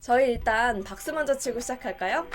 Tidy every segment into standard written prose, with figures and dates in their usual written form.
저희 일단 박수 먼저 치고 시작할까요?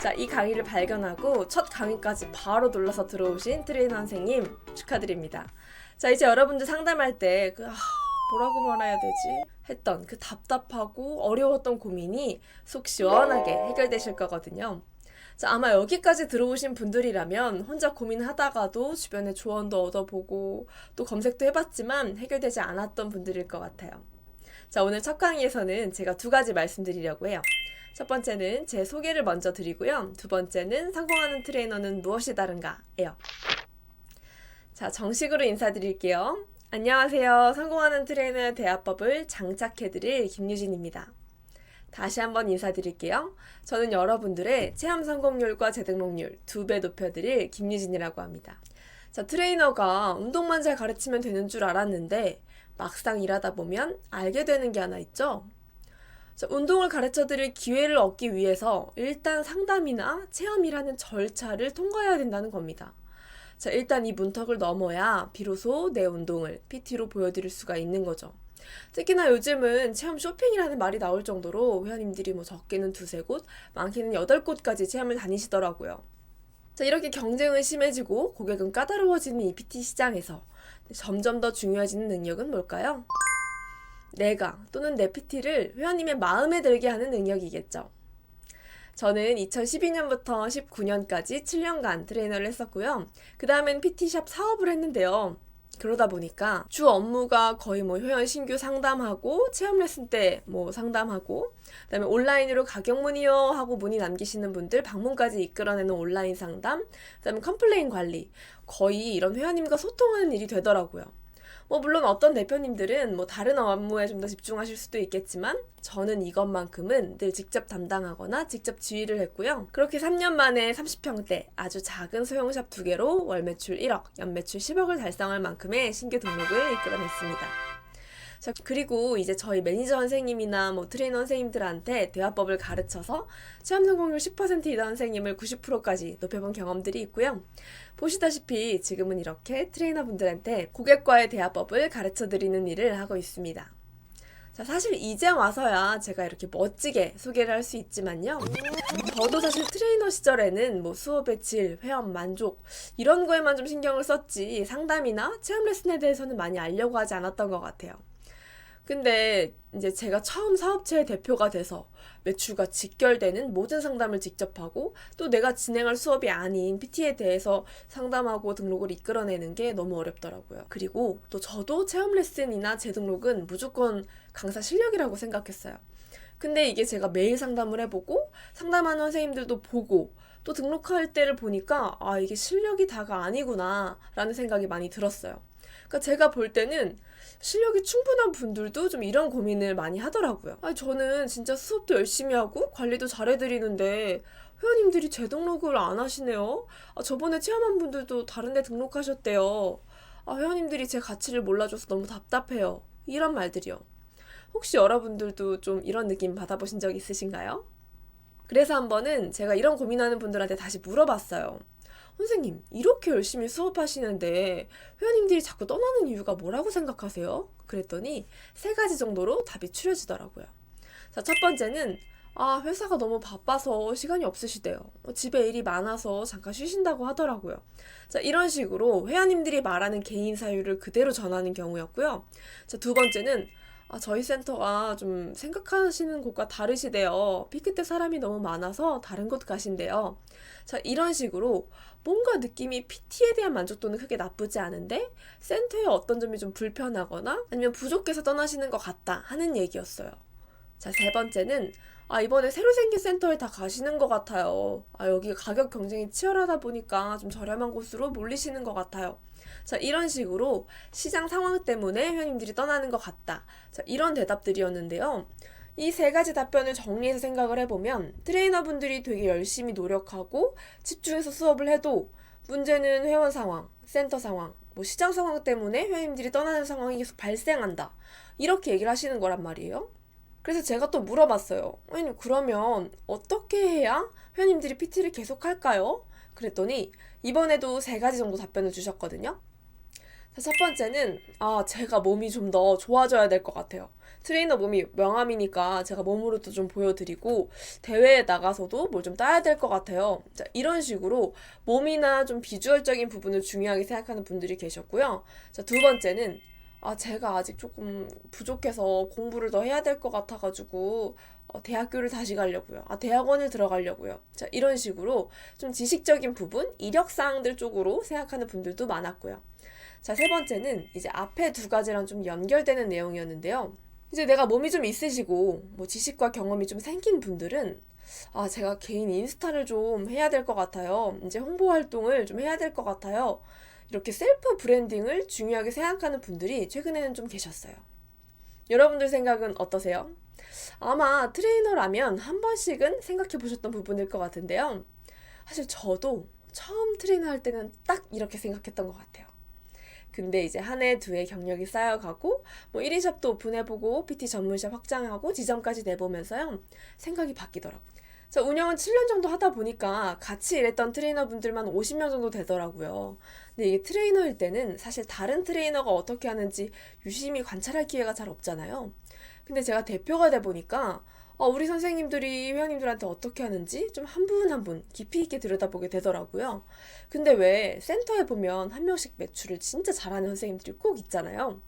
자, 이 강의를 발견하고 첫 강의까지 바로 눌러서 들어오신 트레이너 선생님 축하드립니다. 자, 이제 여러분들 상담할 때 뭐라고 말해야 되지? 했던 그 답답하고 어려웠던 고민이 속 시원하게 해결되실 거거든요. 자, 아마 여기까지 들어오신 분들이라면 혼자 고민하다가도 주변에 조언도 얻어보고 또 검색도 해봤지만 해결되지 않았던 분들일 것 같아요. 자, 오늘 첫 강의에서는 제가 두 가지 말씀드리려고 해요. 첫 번째는 제 소개를 먼저 드리고요. 두 번째는 성공하는 트레이너는 무엇이 다른가예요. 자, 정식으로 인사드릴게요. 안녕하세요. 성공하는 트레이너의 대화법을 장착해드릴 김유진입니다. 다시 한번 인사드릴게요. 저는 여러분들의 체험 성공률과 재등록률 2배 높여드릴 김유진이라고 합니다. 자, 트레이너가 운동만 잘 가르치면 되는 줄 알았는데 막상 일하다 보면 알게 되는 게 하나 있죠? 자, 운동을 가르쳐드릴 기회를 얻기 위해서 일단 상담이나 체험이라는 절차를 통과해야 된다는 겁니다. 자, 일단 이 문턱을 넘어야 비로소 내 운동을 PT로 보여드릴 수가 있는 거죠. 특히나 요즘은 체험 쇼핑이라는 말이 나올 정도로 회원님들이 적게는 2-3곳, 많게는 8곳까지 체험을 다니시더라고요. 자, 이렇게 경쟁은 심해지고 고객은 까다로워지는 이 PT 시장에서 점점 더 중요해지는 능력은 뭘까요? 내가 또는 내 PT를 회원님의 마음에 들게 하는 능력이겠죠. 저는 2012년부터 19년까지 7년간 트레이너를 했었고요. 그 다음엔 PT샵 사업을 했는데요. 그러다 보니까 주 업무가 거의 회원 신규 상담하고 체험 레슨 때 상담하고 그다음에 온라인으로 가격 문의요 하고 문의 남기시는 분들 방문까지 이끌어내는 온라인 상담, 그다음에 컴플레인 관리, 거의 이런 회원님과 소통하는 일이 되더라고요. 물론 어떤 대표님들은 다른 업무에 좀 더 집중하실 수도 있겠지만 저는 이것만큼은 늘 직접 담당하거나 직접 지휘를 했고요. 그렇게 3년 만에 30평대 아주 작은 소형샵 2개로 월 매출 1억, 연 매출 10억을 달성할 만큼의 신규 등록을 이끌어냈습니다. 자, 그리고 이제 저희 매니저 선생님이나 트레이너 선생님들한테 대화법을 가르쳐서 체험 성공률 10%이던 선생님을 90%까지 높여본 경험들이 있고요. 보시다시피 지금은 이렇게 트레이너분들한테 고객과의 대화법을 가르쳐드리는 일을 하고 있습니다. 자, 사실 이제 와서야 제가 이렇게 멋지게 소개를 할 수 있지만요. 저도 사실 트레이너 시절에는 수업의 질, 회원 만족 이런 거에만 좀 신경을 썼지 상담이나 체험 레슨에 대해서는 많이 알려고 하지 않았던 것 같아요. 근데 이제 제가 처음 사업체의 대표가 돼서 매출과 직결되는 모든 상담을 직접 하고 또 내가 진행할 수업이 아닌 PT에 대해서 상담하고 등록을 이끌어내는 게 너무 어렵더라고요. 그리고 또 저도 체험 레슨이나 재등록은 무조건 강사 실력이라고 생각했어요. 근데 이게 제가 매일 상담을 해보고 상담하는 선생님들도 보고 또 등록할 때를 보니까 이게 실력이 다가 아니구나 라는 생각이 많이 들었어요. 그러니까 제가 볼 때는 실력이 충분한 분들도 좀 이런 고민을 많이 하더라고요. 저는 진짜 수업도 열심히 하고 관리도 잘해드리는데 회원님들이 재등록을 안 하시네요. 저번에 체험한 분들도 다른 데 등록하셨대요. 회원님들이 제 가치를 몰라줘서 너무 답답해요. 이런 말들이요. 혹시 여러분들도 좀 이런 느낌 받아보신 적 있으신가요? 그래서 한 번은 제가 이런 고민하는 분들한테 다시 물어봤어요. 선생님, 이렇게 열심히 수업하시는데 회원님들이 자꾸 떠나는 이유가 뭐라고 생각하세요? 그랬더니 3가지 정도로 답이 추려지더라고요. 자, 첫 번째는 회사가 너무 바빠서 시간이 없으시대요. 집에 일이 많아서 잠깐 쉬신다고 하더라고요. 자, 이런 식으로 회원님들이 말하는 개인 사유를 그대로 전하는 경우였고요. 자, 두 번째는 저희 센터가 좀 생각하시는 곳과 다르시대요. 피크 때 사람이 너무 많아서 다른 곳 가신대요. 자, 이런 식으로 뭔가 느낌이 PT에 대한 만족도는 크게 나쁘지 않은데 센터의 어떤 점이 좀 불편하거나 아니면 부족해서 떠나시는 것 같다 하는 얘기였어요. 자, 3번째는 이번에 새로 생긴 센터에 다 가시는 것 같아요. 여기 가격 경쟁이 치열하다 보니까 좀 저렴한 곳으로 몰리시는 것 같아요. 자, 이런 식으로 시장 상황 때문에 회원님들이 떠나는 것 같다. 자, 이런 대답들이었는데요. 이 3가지 답변을 정리해서 생각을 해보면 트레이너분들이 되게 열심히 노력하고 집중해서 수업을 해도 문제는 회원 상황, 센터 상황, 시장 상황 때문에 회원님들이 떠나는 상황이 계속 발생한다. 이렇게 얘기를 하시는 거란 말이에요. 그래서 제가 또 물어봤어요. 회원님, 그러면 어떻게 해야 회원님들이 PT를 계속 할까요? 그랬더니 이번에도 3가지 정도 답변을 주셨거든요. 자, 첫 번째는 제가 몸이 좀 더 좋아져야 될 것 같아요. 트레이너 몸이 명함이니까 제가 몸으로도 좀 보여드리고 대회에 나가서도 뭘 좀 따야 될 것 같아요. 자, 이런 식으로 몸이나 좀 비주얼적인 부분을 중요하게 생각하는 분들이 계셨고요. 자, 두 번째는 제가 아직 조금 부족해서 공부를 더 해야 될 것 같아가지고 대학교를 다시 가려고요. 대학원을 들어가려고요. 자, 이런 식으로 좀 지식적인 부분, 이력사항들 쪽으로 생각하는 분들도 많았고요. 자, 세 번째는 이제 앞에 두 가지랑 좀 연결되는 내용이었는데요. 이제 내가 몸이 좀 있으시고 뭐 지식과 경험이 좀 생긴 분들은 제가 개인 인스타를 좀 해야 될 것 같아요. 이제 홍보 활동을 좀 해야 될 것 같아요. 이렇게 셀프 브랜딩을 중요하게 생각하는 분들이 최근에는 좀 계셨어요. 여러분들 생각은 어떠세요? 아마 트레이너라면 한 번씩은 생각해 보셨던 부분일 것 같은데요. 사실 저도 처음 트레이너 할 때는 딱 이렇게 생각했던 것 같아요. 근데 이제 한 해, 두 해 경력이 쌓여가고 뭐 1인 샵도 오픈해보고 PT 전문샵 확장하고 지점까지 내보면서요. 생각이 바뀌더라고요. 자, 운영은 7년 정도 하다 보니까 같이 일했던 트레이너분들만 50명 정도 되더라고요. 근데 이게 트레이너일 때는 사실 다른 트레이너가 어떻게 하는지 유심히 관찰할 기회가 잘 없잖아요. 근데 제가 대표가 돼 보니까 우리 선생님들이 회원님들한테 어떻게 하는지 좀 한 분 한 분 깊이 있게 들여다보게 되더라고요. 근데 왜 센터에 보면 한 명씩 매출을 진짜 잘하는 선생님들이 꼭 있잖아요.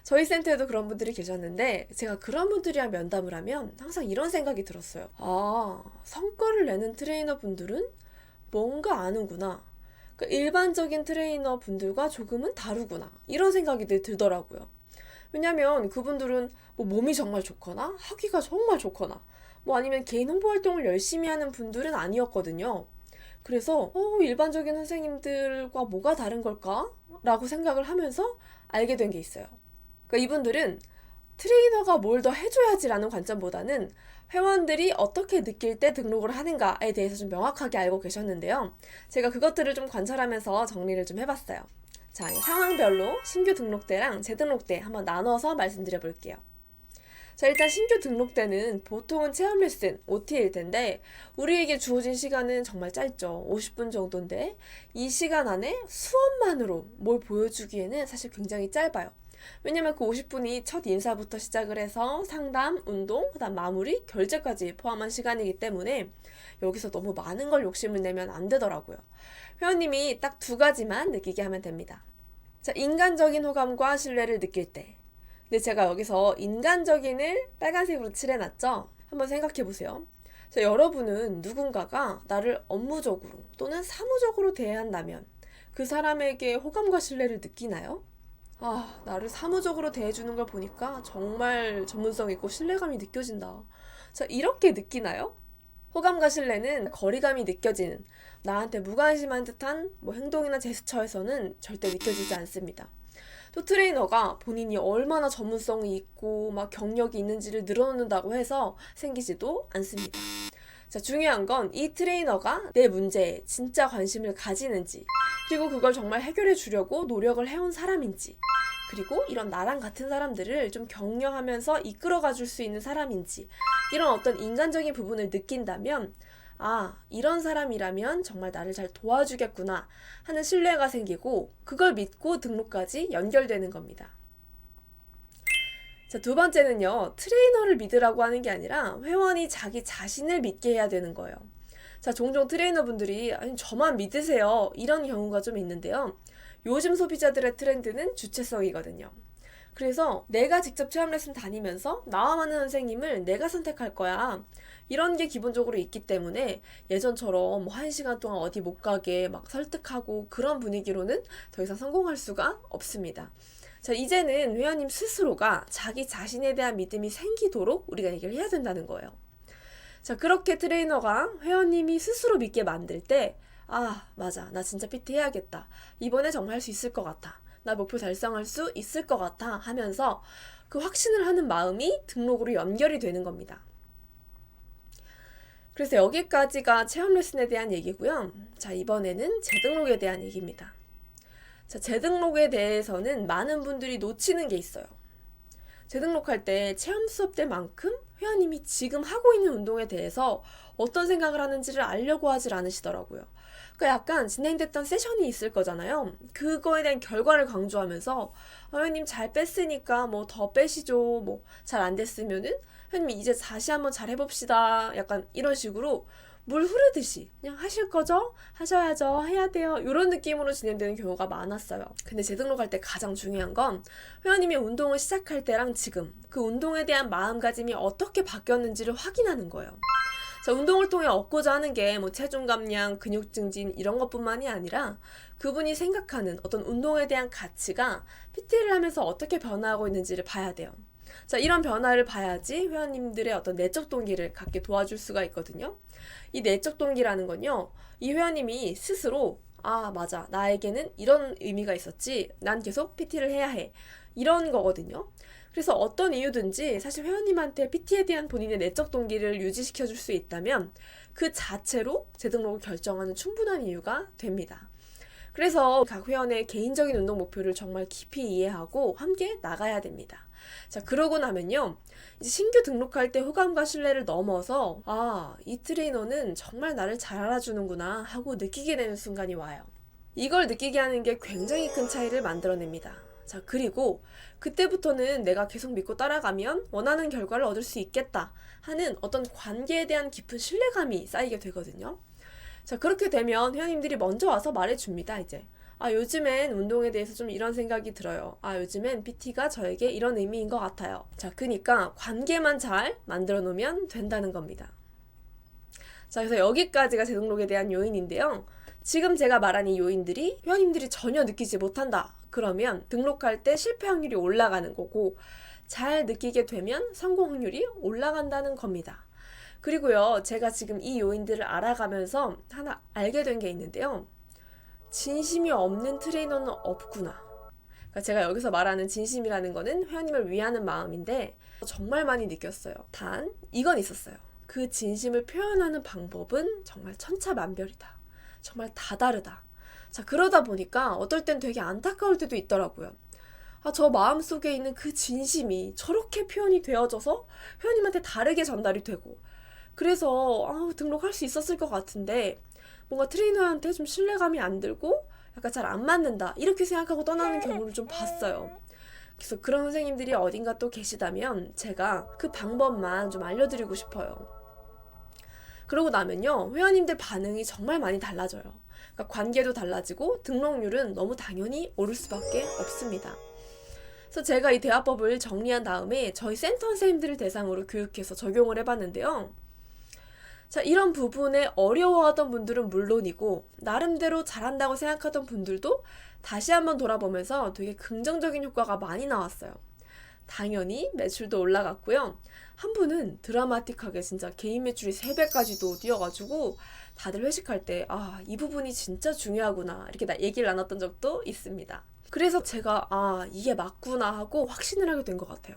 저희 센터에도 그런 분들이 계셨는데 제가 그런 분들이랑 면담을 하면 항상 이런 생각이 들었어요. 성과를 내는 트레이너 분들은 뭔가 아는구나. 그러니까 일반적인 트레이너 분들과 조금은 다르구나. 이런 생각이 들더라고요. 왜냐면 그분들은 뭐 몸이 정말 좋거나 하기가 정말 좋거나 뭐 아니면 개인 홍보 활동을 열심히 하는 분들은 아니었거든요. 그래서 일반적인 선생님들과 뭐가 다른 걸까? 라고 생각을 하면서 알게 된 게 있어요. 그러니까 이분들은 트레이너가 뭘 더 해줘야지라는 관점보다는 회원들이 어떻게 느낄 때 등록을 하는가에 대해서 좀 명확하게 알고 계셨는데요. 제가 그것들을 좀 관찰하면서 정리를 좀 해봤어요. 자, 상황별로 신규 등록대랑 재등록대 한번 나눠서 말씀드려 볼게요. 자, 일단 신규 등록대는 보통은 체험 레슨, OT일 텐데 우리에게 주어진 시간은 정말 짧죠. 50분 정도인데 이 시간 안에 수업만으로 뭘 보여주기에는 사실 굉장히 짧아요. 왜냐면 그 50분이 첫 인사부터 시작을 해서 상담, 운동, 그다음 마무리, 결제까지 포함한 시간이기 때문에 여기서 너무 많은 걸 욕심을 내면 안 되더라고요. 회원님이 딱 두 가지만 느끼게 하면 됩니다. 자, 인간적인 호감과 신뢰를 느낄 때. 근데 제가 여기서 인간적인을 빨간색으로 칠해놨죠? 한번 생각해보세요. 자, 여러분은 누군가가 나를 업무적으로 또는 사무적으로 대한다면 그 사람에게 호감과 신뢰를 느끼나요? 나를 사무적으로 대해주는 걸 보니까 정말 전문성 있고 신뢰감이 느껴진다. 자, 이렇게 느끼나요? 호감과 신뢰는 거리감이 느껴지는, 나한테 무관심한 듯한 행동이나 제스처에서는 절대 느껴지지 않습니다. 또 트레이너가 본인이 얼마나 전문성이 있고 경력이 있는지를 늘어놓는다고 해서 생기지도 않습니다. 자, 중요한 건 이 트레이너가 내 문제에 진짜 관심을 가지는지, 그리고 그걸 정말 해결해 주려고 노력을 해온 사람인지, 그리고 이런 나랑 같은 사람들을 좀 격려하면서 이끌어가 줄 수 있는 사람인지, 이런 어떤 인간적인 부분을 느낀다면 이런 사람이라면 정말 나를 잘 도와주겠구나 하는 신뢰가 생기고 그걸 믿고 등록까지 연결되는 겁니다. 자, 두 번째는요. 트레이너를 믿으라고 하는 게 아니라 회원이 자기 자신을 믿게 해야 되는 거예요. 자, 종종 트레이너분들이 아니 저만 믿으세요 이런 경우가 좀 있는데요. 요즘 소비자들의 트렌드는 주체성이거든요. 그래서 내가 직접 체험 레슨 다니면서 나와 맞는 선생님을 내가 선택할 거야. 이런 게 기본적으로 있기 때문에 예전처럼 1시간 동안 어디 못 가게 설득하고 그런 분위기로는 더 이상 성공할 수가 없습니다. 자, 이제는 회원님 스스로가 자기 자신에 대한 믿음이 생기도록 우리가 얘기를 해야 된다는 거예요. 자, 그렇게 트레이너가 회원님이 스스로 믿게 만들 때 맞아. 나 진짜 PT 해야겠다. 이번에 정말 할 수 있을 것 같아. 나 목표 달성할 수 있을 것 같아 하면서 그 확신을 하는 마음이 등록으로 연결이 되는 겁니다. 그래서 여기까지가 체험 레슨에 대한 얘기고요. 자, 이번에는 재등록에 대한 얘기입니다. 자, 재등록에 대해서는 많은 분들이 놓치는 게 있어요. 재등록할 때 체험 수업 때만큼 회원님이 지금 하고 있는 운동에 대해서 어떤 생각을 하는지를 알려고 하질 않으시더라고요. 그러니까 약간 진행됐던 세션이 있을 거잖아요. 그거에 대한 결과를 강조하면서 회원님 잘 뺐으니까 뭐 더 빼시죠. 뭐 잘 안 됐으면은 회원님 이제 다시 한번 잘 해봅시다. 약간 이런 식으로 물 흐르듯이 그냥 하실 거죠? 하셔야죠. 해야 돼요. 이런 느낌으로 진행되는 경우가 많았어요. 근데 재등록할 때 가장 중요한 건 회원님이 운동을 시작할 때랑 지금 그 운동에 대한 마음가짐이 어떻게 바뀌었는지를 확인하는 거예요. 자, 운동을 통해 얻고자 하는 게 뭐 체중 감량, 근육 증진 이런 것뿐만이 아니라 그분이 생각하는 어떤 운동에 대한 가치가 PT를 하면서 어떻게 변화하고 있는지를 봐야 돼요. 자, 이런 변화를 봐야지 회원님들의 어떤 내적 동기를 갖게 도와줄 수가 있거든요. 이 내적 동기라는 건요, 이 회원님이 스스로 아, 맞아. 나에게는 이런 의미가 있었지. 난 계속 PT를 해야 해. 이런 거거든요. 그래서 어떤 이유든지 사실 회원님한테 PT에 대한 본인의 내적 동기를 유지시켜 줄 수 있다면 그 자체로 재등록을 결정하는 충분한 이유가 됩니다. 그래서 각 회원의 개인적인 운동 목표를 정말 깊이 이해하고 함께 나가야 됩니다. 자, 그러고 나면요, 이제 신규 등록할 때 호감과 신뢰를 넘어서 아, 이 트레이너는 정말 나를 잘 알아주는구나 하고 느끼게 되는 순간이 와요. 이걸 느끼게 하는 게 굉장히 큰 차이를 만들어냅니다. 자, 그리고 그때부터는 내가 계속 믿고 따라가면 원하는 결과를 얻을 수 있겠다 하는 어떤 관계에 대한 깊은 신뢰감이 쌓이게 되거든요. 자, 그렇게 되면 회원님들이 먼저 와서 말해줍니다, 이제. 아, 요즘엔 운동에 대해서 좀 이런 생각이 들어요. 아, 요즘엔 PT가 저에게 이런 의미인 것 같아요. 자, 그러니까 관계만 잘 만들어 놓으면 된다는 겁니다. 자, 그래서 여기까지가 재등록에 대한 요인인데요. 지금 제가 말한 이 요인들이 회원님들이 전혀 느끼지 못한다. 그러면 등록할 때 실패 확률이 올라가는 거고, 잘 느끼게 되면 성공 확률이 올라간다는 겁니다. 그리고요, 제가 지금 이 요인들을 알아가면서 하나 알게 된 게 있는데요. 진심이 없는 트레이너는 없구나. 그러니까 제가 여기서 말하는 진심이라는 거는 회원님을 위하는 마음인데 정말 많이 느꼈어요. 단, 이건 있었어요. 그 진심을 표현하는 방법은 정말 천차만별이다. 정말 다 다르다. 자, 그러다 보니까 어떨 땐 되게 안타까울 때도 있더라고요. 아, 저 마음속에 있는 그 진심이 저렇게 표현이 되어져서 회원님한테 다르게 전달이 되고, 그래서 등록할 수 있었을 것 같은데 뭔가 트레이너한테 좀 신뢰감이 안 들고 약간 잘 안 맞는다 이렇게 생각하고 떠나는 경우를 좀 봤어요. 그래서 그런 선생님들이 어딘가 또 계시다면 제가 그 방법만 좀 알려드리고 싶어요. 그러고 나면요, 회원님들 반응이 정말 많이 달라져요. 그러니까 관계도 달라지고 등록률은 너무 당연히 오를 수밖에 없습니다. 그래서 제가 이 대화법을 정리한 다음에 저희 센터 선생님들을 대상으로 교육해서 적용을 해봤는데요. 자, 이런 부분에 어려워하던 분들은 물론이고 나름대로 잘한다고 생각하던 분들도 다시 한번 돌아보면서 되게 긍정적인 효과가 많이 나왔어요. 당연히 매출도 올라갔고요. 한 분은 드라마틱하게 진짜 개인 매출이 3배까지도 뛰어가지고 다들 회식할 때 이 부분이 진짜 중요하구나 이렇게 얘기를 나눴던 적도 있습니다. 그래서 제가 이게 맞구나 하고 확신을 하게 된 것 같아요.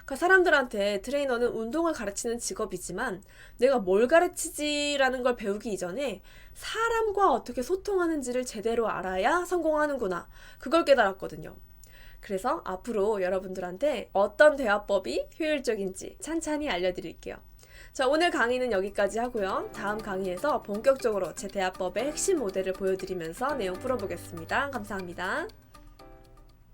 그러니까 사람들한테 트레이너는 운동을 가르치는 직업이지만 내가 뭘 가르치지라는 걸 배우기 이전에 사람과 어떻게 소통하는지를 제대로 알아야 성공하는구나. 그걸 깨달았거든요. 그래서 앞으로 여러분들한테 어떤 대화법이 효율적인지 찬찬히 알려드릴게요. 자, 오늘 강의는 여기까지 하고요. 다음 강의에서 본격적으로 제 대화법의 핵심 모델을 보여드리면서 내용 풀어보겠습니다. 감사합니다.